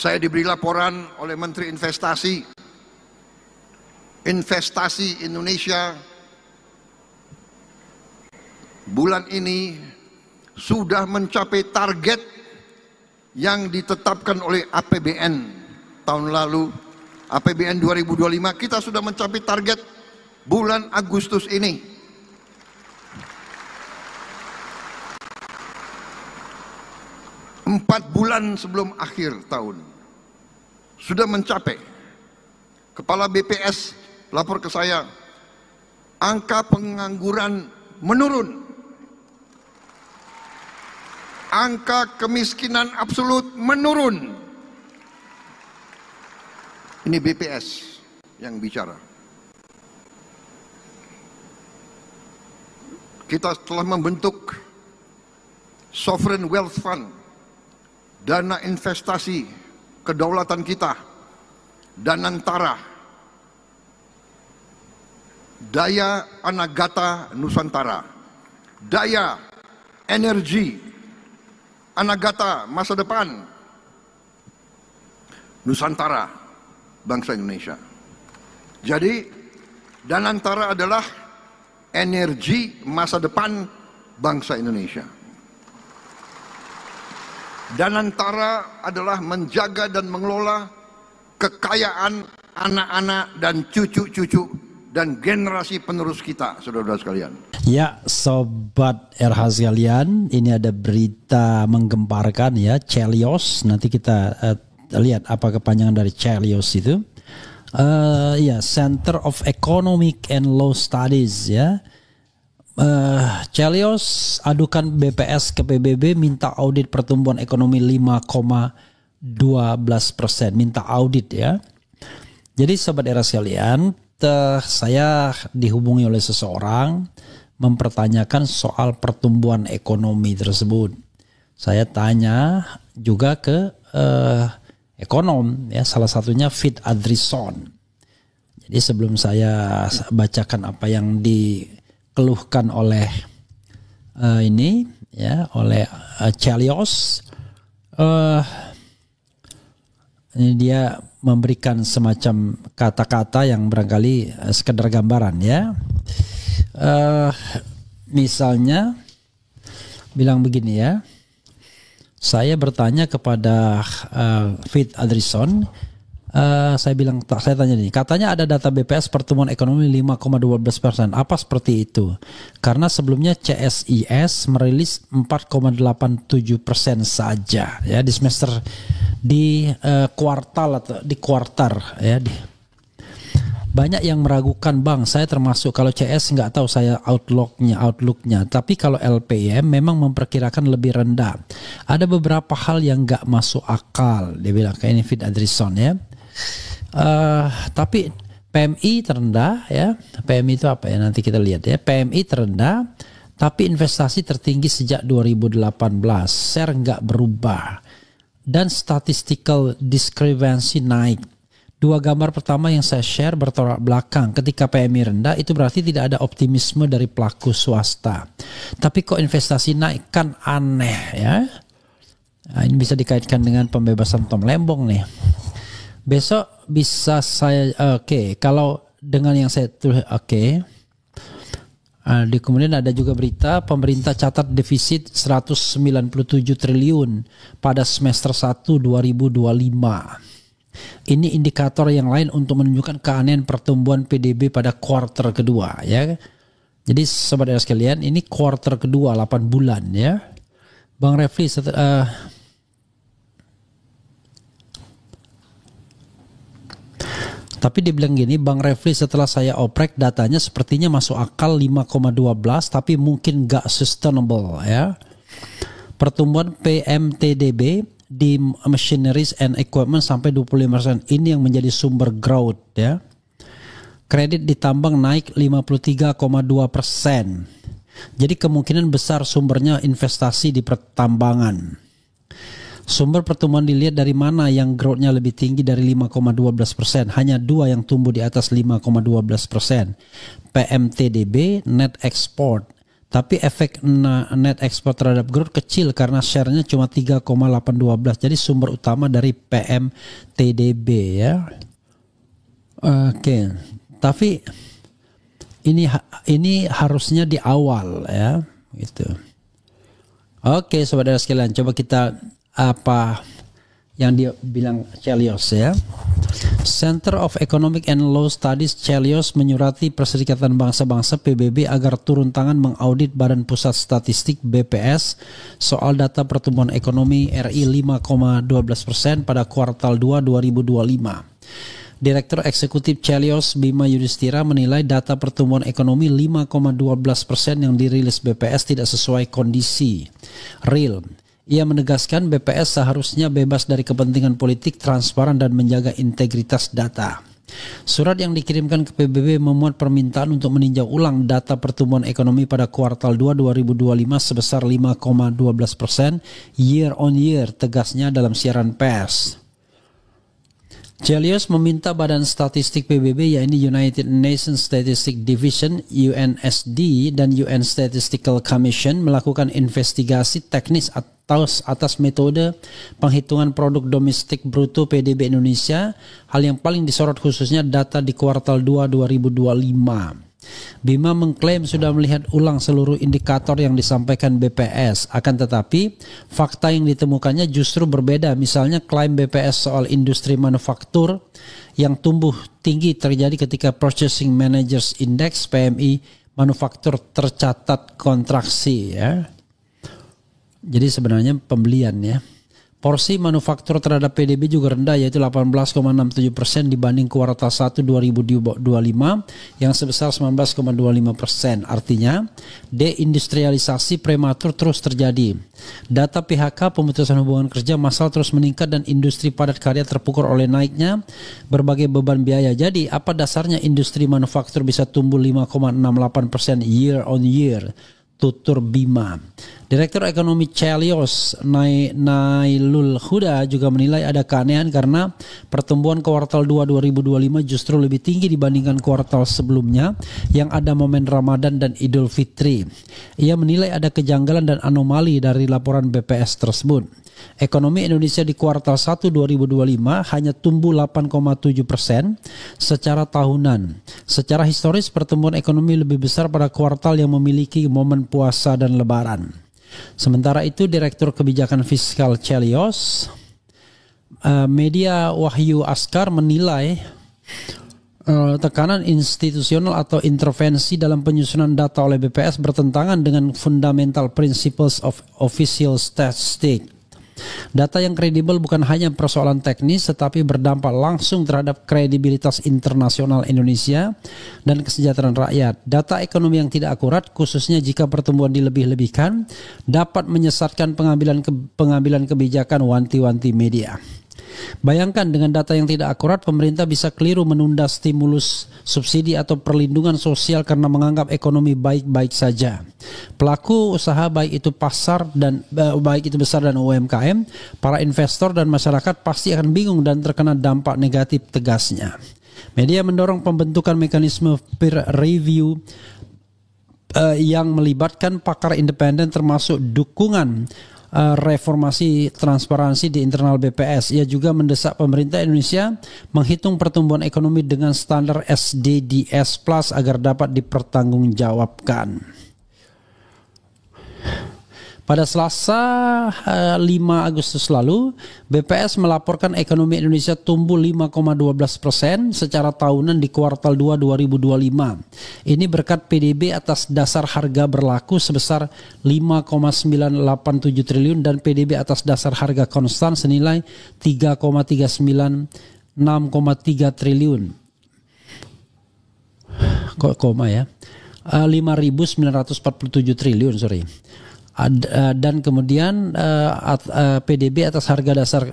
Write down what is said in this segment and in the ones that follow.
saya diberi laporan oleh Menteri Investasi Indonesia bulan ini sudah mencapai target yang ditetapkan oleh APBN tahun lalu. APBN 2025 kita sudah mencapai target bulan Agustus ini. Empat bulan sebelum akhir tahun sudah mencapai. Kepala BPS lapor ke saya, angka pengangguran menurun, angka kemiskinan absolut menurun. Ini BPS yang bicara. Kita telah membentuk Sovereign Wealth Fund, dana investasi kedaulatan kita, Danantara, Daya Anagata Nusantara, Daya Energi Anagata masa depan Nusantara bangsa Indonesia. Jadi Danantara adalah energi masa depan bangsa Indonesia. Danantara adalah menjaga dan mengelola kekayaan anak-anak dan cucu-cucu dan generasi penerus kita, saudara-saudara sekalian. Ya, sobat RH sekalian, ini ada berita menggemparkan ya, Chelios. Nanti kita lihat apa kepanjangan dari Chelios itu. Ya, Center of Economic and Law Studies ya. Chelios adukan BPS ke PBB minta audit pertumbuhan ekonomi 5,12%, minta audit ya. Jadi sobat era sekalian, saya dihubungi oleh seseorang mempertanyakan soal pertumbuhan ekonomi tersebut. Saya tanya juga ke ekonom ya, salah satunya Fit Adrison. Jadi sebelum saya bacakan apa yang dikeluhkan oleh ini ya, oleh Chelios, ini dia memberikan semacam kata-kata yang barangkali sekedar gambaran ya. Misalnya bilang begini ya. Saya bertanya kepada Fit Adrison, saya tanya nih, katanya ada data BPS pertumbuhan ekonomi 5,12%. Apa seperti itu? Karena sebelumnya CSIS merilis 4,87% saja ya di semester, di kuartal atau di kuartal ya. Banyak yang meragukan, Bang, saya termasuk. Kalau CS nggak tahu saya outlooknya. Tapi kalau LPM memang memperkirakan lebih rendah. Ada beberapa hal yang nggak masuk akal. Dia bilang kayak ini Fit Adrison ya. Tapi PMI terendah ya. PMI itu apa ya? Nanti kita lihat ya. PMI terendah, tapi investasi tertinggi sejak 2018. Share nggak berubah. Dan statistical discrepancy naik. Dua gambar pertama yang saya share bertolak belakang. Ketika PMI rendah itu berarti tidak ada optimisme dari pelaku swasta. Tapi kok investasi naik, kan aneh ya. Nah, ini bisa dikaitkan dengan pembebasan Tom Lembong nih. Besok bisa saya kalau dengan yang saya tulis kemudian ada juga berita pemerintah catat defisit 197 triliun pada semester 1 2025. Ini indikator yang lain untuk menunjukkan keanehan pertumbuhan PDB pada kuartal kedua ya. Jadi sobat sekalian, ini kuartal kedua 8 bulan ya. Bang Refli tapi dibilang gini, Bang Refli, setelah saya oprek datanya sepertinya masuk akal 5,12 tapi mungkin gak sustainable ya. Pertumbuhan PMTDB di machineries and equipment sampai 25%. Ini yang menjadi sumber growth ya. Kredit di tambang naik 53,2%. Jadi kemungkinan besar sumbernya investasi di pertambangan. Sumber pertumbuhan dilihat dari mana yang growth-nya lebih tinggi dari 5,12%. Hanya dua yang tumbuh di atas 5,12%. PMTDB, net export. Tapi efek net ekspor terhadap growth kecil karena share-nya cuma 3,812. Jadi sumber utama dari PMTDB ya. Oke. Tapi ini harusnya di awal ya, gitu. Oke, saudara sekalian, coba kita apa yang dia bilang Chelios ya. Center of Economic and Law Studies Chelios menyurati Perserikatan Bangsa-Bangsa PBB agar turun tangan mengaudit Badan Pusat Statistik BPS soal data pertumbuhan ekonomi RI 5,12% pada kuartal 2 2025. Direktur Eksekutif Chelios Bima Yudhistira menilai data pertumbuhan ekonomi 5,12% yang dirilis BPS tidak sesuai kondisi real. Ia menegaskan BPS seharusnya bebas dari kepentingan politik, transparan dan menjaga integritas data. Surat yang dikirimkan ke PBB memuat permintaan untuk meninjau ulang data pertumbuhan ekonomi pada kuartal 2 2025 sebesar 5,12% year on year, tegasnya dalam siaran pers. Chelios meminta Badan Statistik PBB yaitu United Nations Statistics Division UNSD dan UN Statistical Commission melakukan investigasi teknis atas metode penghitungan produk domestik bruto PDB Indonesia, hal yang paling disorot khususnya data di kuartal 2 2025. Bima mengklaim sudah melihat ulang seluruh indikator yang disampaikan BPS, akan tetapi fakta yang ditemukannya justru berbeda. Misalnya klaim BPS soal industri manufaktur yang tumbuh tinggi terjadi ketika Purchasing Managers Index PMI manufaktur tercatat kontraksi ya. Jadi sebenarnya pembelian ya. Porsi manufaktur terhadap PDB juga rendah yaitu 18,67% dibanding kuartal 1 2025 yang sebesar 19,25%. Artinya deindustrialisasi prematur terus terjadi. Data PHK pemutusan hubungan kerja massal terus meningkat dan industri padat karya terpukul oleh naiknya berbagai beban biaya. Jadi apa dasarnya industri manufaktur bisa tumbuh 5,68% year on year? Tutur Bima. Direktur Ekonomi Chelios Nailul Huda juga menilai ada keanehan karena pertumbuhan kuartal 2 2025 justru lebih tinggi dibandingkan kuartal sebelumnya yang ada momen Ramadan dan Idul Fitri. Ia menilai ada kejanggalan dan anomali dari laporan BPS tersebut. Ekonomi Indonesia di kuartal 1 2025 hanya tumbuh 8,7% secara tahunan. Secara historis pertumbuhan ekonomi lebih besar pada kuartal yang memiliki momen puasa dan lebaran. Sementara itu Direktur Kebijakan Fiskal Chelios Media Wahyu Askar menilai tekanan institusional atau intervensi dalam penyusunan data oleh BPS bertentangan dengan fundamental principles of official statistics. Data yang kredibel bukan hanya persoalan teknis tetapi berdampak langsung terhadap kredibilitas internasional Indonesia dan kesejahteraan rakyat. Data ekonomi yang tidak akurat khususnya jika pertumbuhan dilebih-lebihkan dapat menyesatkan pengambilan kebijakan wanti-wanti media. Bayangkan dengan data yang tidak akurat pemerintah bisa keliru menunda stimulus subsidi atau perlindungan sosial karena menganggap ekonomi baik-baik saja. Pelaku usaha baik itu besar dan UMKM, para investor dan masyarakat pasti akan bingung dan terkena dampak negatif, tegasnya. Media mendorong pembentukan mekanisme peer review yang melibatkan pakar independen termasuk dukungan reformasi transparansi di internal BPS. Ia juga mendesak pemerintah Indonesia menghitung pertumbuhan ekonomi dengan standar SDGs Plus agar dapat dipertanggungjawabkan. Pada Selasa 5 Agustus lalu, BPS melaporkan ekonomi Indonesia tumbuh 5,12% secara tahunan di kuartal 2 2025. Ini berkat PDB atas dasar harga berlaku sebesar 5,987 triliun dan PDB atas dasar harga konstan senilai 3,396,3 triliun. Koma ya. 5.947 triliun, sorry. Dan kemudian PDB atas harga dasar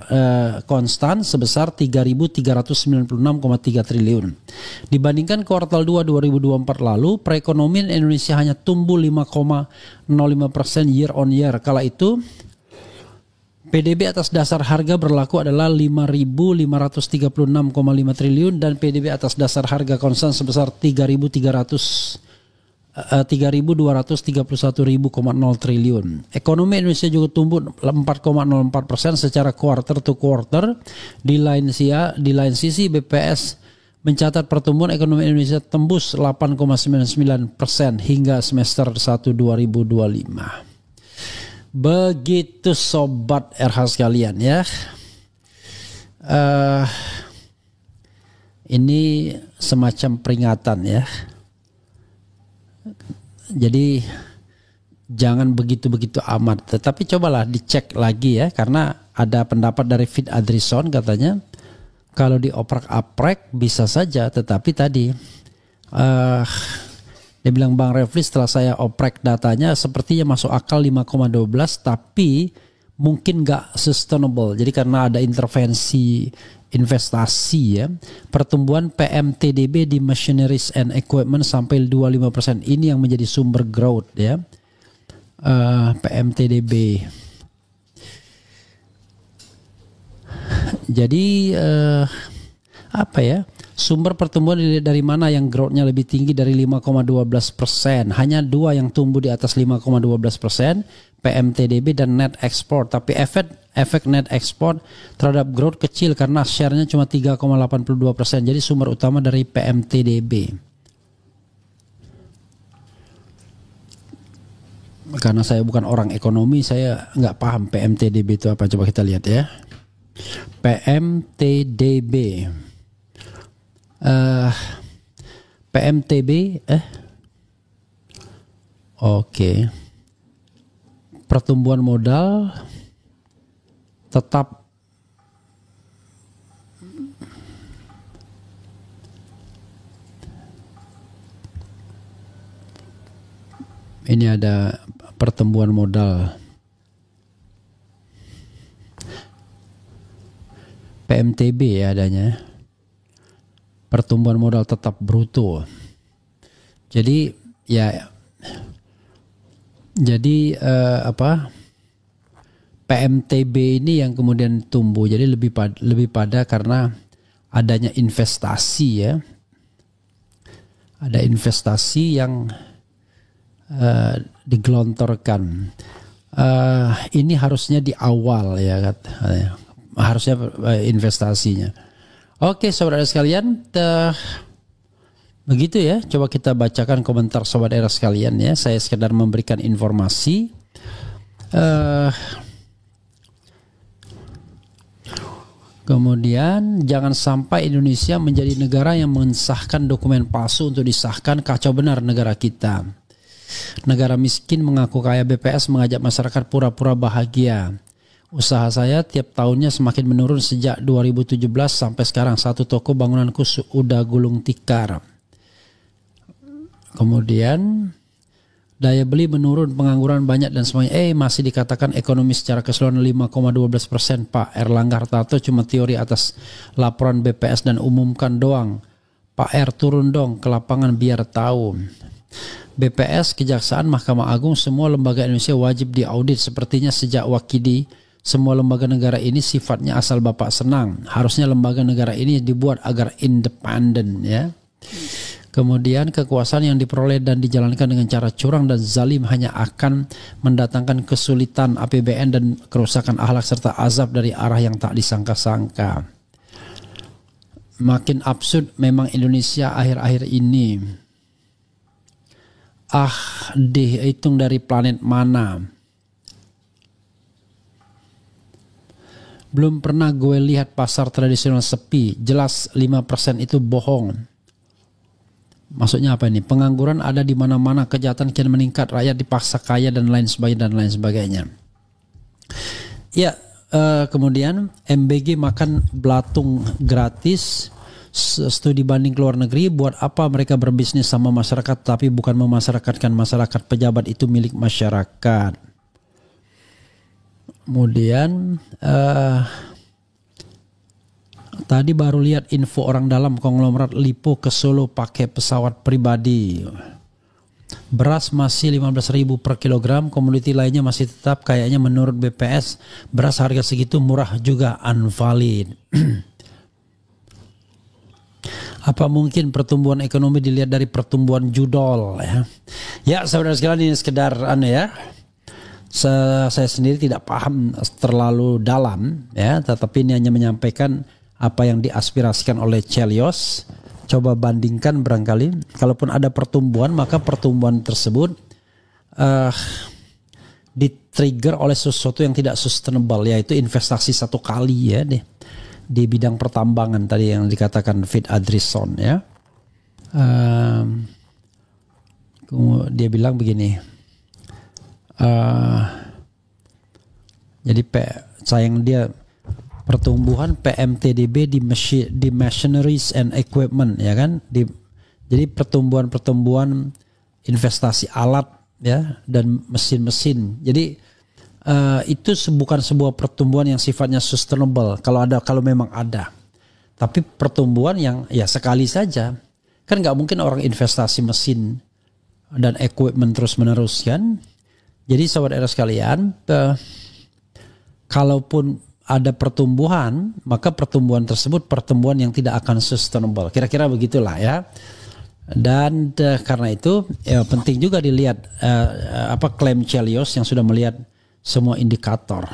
konstan sebesar 3.396,3 triliun. Dibandingkan kuartal 2 2024 lalu, perekonomian Indonesia hanya tumbuh 5,05% year on year. Kala itu PDB atas dasar harga berlaku adalah 5.536,5 triliun dan PDB atas dasar harga konstan sebesar 3.396,3 3.231.000,0 triliun. Ekonomi Indonesia juga tumbuh 4,04% secara quarter to quarter. Di lain sisi BPS mencatat pertumbuhan ekonomi Indonesia tembus 8,99% hingga semester 1 2025. Begitu sobat RH sekalian ya. Ini semacam peringatan ya. Jadi jangan begitu-begitu amat. Tetapi cobalah dicek lagi ya, karena ada pendapat dari Fit Adrison katanya kalau dioprak-aprek bisa saja, tetapi tadi dia bilang Bang Refli setelah saya oprek datanya sepertinya masuk akal 5,12 tapi mungkin gak sustainable. Jadi karena ada intervensi investasi ya, pertumbuhan PMTDB di machineries and equipment sampai 25%, ini yang menjadi sumber growth ya. PMTDB. Jadi apa ya? Sumber pertumbuhan dari mana yang growth-nya lebih tinggi dari 5,12%? Hanya dua yang tumbuh di atas 5,12%, PMTDB dan net export. Tapi efek net export terhadap growth kecil karena share-nya cuma 3,82%. Jadi sumber utama dari PMTDB. Karena saya bukan orang ekonomi, saya nggak paham PMTDB itu apa. Coba kita lihat ya. PMTDB. PMTB oke. Pertumbuhan modal tetap ini ada pertumbuhan modal PMTB ya adanya. Pertumbuhan modal tetap bruto. Jadi ya, jadi PMTB ini yang kemudian tumbuh. Jadi lebih pada karena adanya investasi ya. Ada investasi yang digelontorkan. Ini harusnya di awal ya, harusnya investasinya. Oke saudara sekalian, begitu ya. Coba kita bacakan komentar sobat era sekalian ya. Saya sekedar memberikan informasi. Kemudian jangan sampai Indonesia menjadi negara yang mensahkan dokumen palsu untuk disahkan. Kacau benar negara kita. Negara miskin mengaku kaya, BPS mengajak masyarakat pura-pura bahagia. Usaha saya tiap tahunnya semakin menurun sejak 2017 sampai sekarang. Satu toko bangunanku udah gulung tikar. Kemudian daya beli menurun, pengangguran banyak dan semuanya. Masih dikatakan ekonomi secara keseluruhan 5,12%. Pak Erlangga Hartarto cuma teori atas laporan BPS dan umumkan doang. Pak R turun dong ke lapangan biar tahu. BPS, Kejaksaan, Mahkamah Agung, semua lembaga Indonesia wajib diaudit. Sepertinya sejak Wakidi semua lembaga negara ini sifatnya asal Bapak senang. Harusnya lembaga negara ini dibuat agar independen ya. Kemudian kekuasaan yang diperoleh dan dijalankan dengan cara curang dan zalim hanya akan mendatangkan kesulitan APBN dan kerusakan akhlak serta azab dari arah yang tak disangka-sangka. Makin absurd memang Indonesia akhir-akhir ini. Dihitung dari planet mana? Belum pernah gue lihat pasar tradisional sepi. Jelas 5% itu bohong. Maksudnya apa ini? Pengangguran ada di mana-mana, kejahatan kian meningkat, rakyat dipaksa kaya dan lain sebagainya. Ya, kemudian MBG makan belatung gratis. Studi banding ke luar negeri. Buat apa mereka berbisnis sama masyarakat tapi bukan memasyarakatkan masyarakat? Pejabat itu milik masyarakat. Kemudian tadi baru lihat info orang dalam konglomerat Lipo ke Solo pakai pesawat pribadi. Beras masih 15.000 per kilogram, komoditi lainnya masih tetap. Kayaknya menurut BPS beras harga segitu murah juga unvalid. Apa mungkin pertumbuhan ekonomi dilihat dari pertumbuhan judol ya? Ya, saudara sekalian, ini sekedar ya. Saya sendiri tidak paham terlalu dalam ya, tetapi ini hanya menyampaikan apa yang diaspirasikan oleh Chelios. Coba bandingkan barangkali, kalaupun ada pertumbuhan, maka pertumbuhan tersebut di-trigger oleh sesuatu yang tidak sustainable, yaitu investasi satu kali ya di bidang pertambangan tadi yang dikatakan Fitz Andriesson ya. Dia bilang begini, jadi sayang dia pertumbuhan PMTDB di machineries and equipment ya kan, jadi pertumbuhan investasi alat ya dan mesin-mesin. Jadi itu bukan sebuah pertumbuhan yang sifatnya sustainable kalau memang ada. Tapi pertumbuhan yang ya sekali saja. Kan nggak mungkin orang investasi mesin dan equipment terus-menerus kan. Jadi saudara sekalian, kalaupun ada pertumbuhan, maka pertumbuhan tersebut pertumbuhan yang tidak akan sustainable. Kira-kira begitulah ya. Dan karena itu ya, penting juga dilihat klaim Chelios yang sudah melihat semua indikator.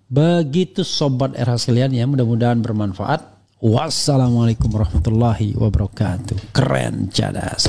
Begitu sobat era sekalian ya, mudah-mudahan bermanfaat. Wassalamualaikum warahmatullahi wabarakatuh. Keren, cadas.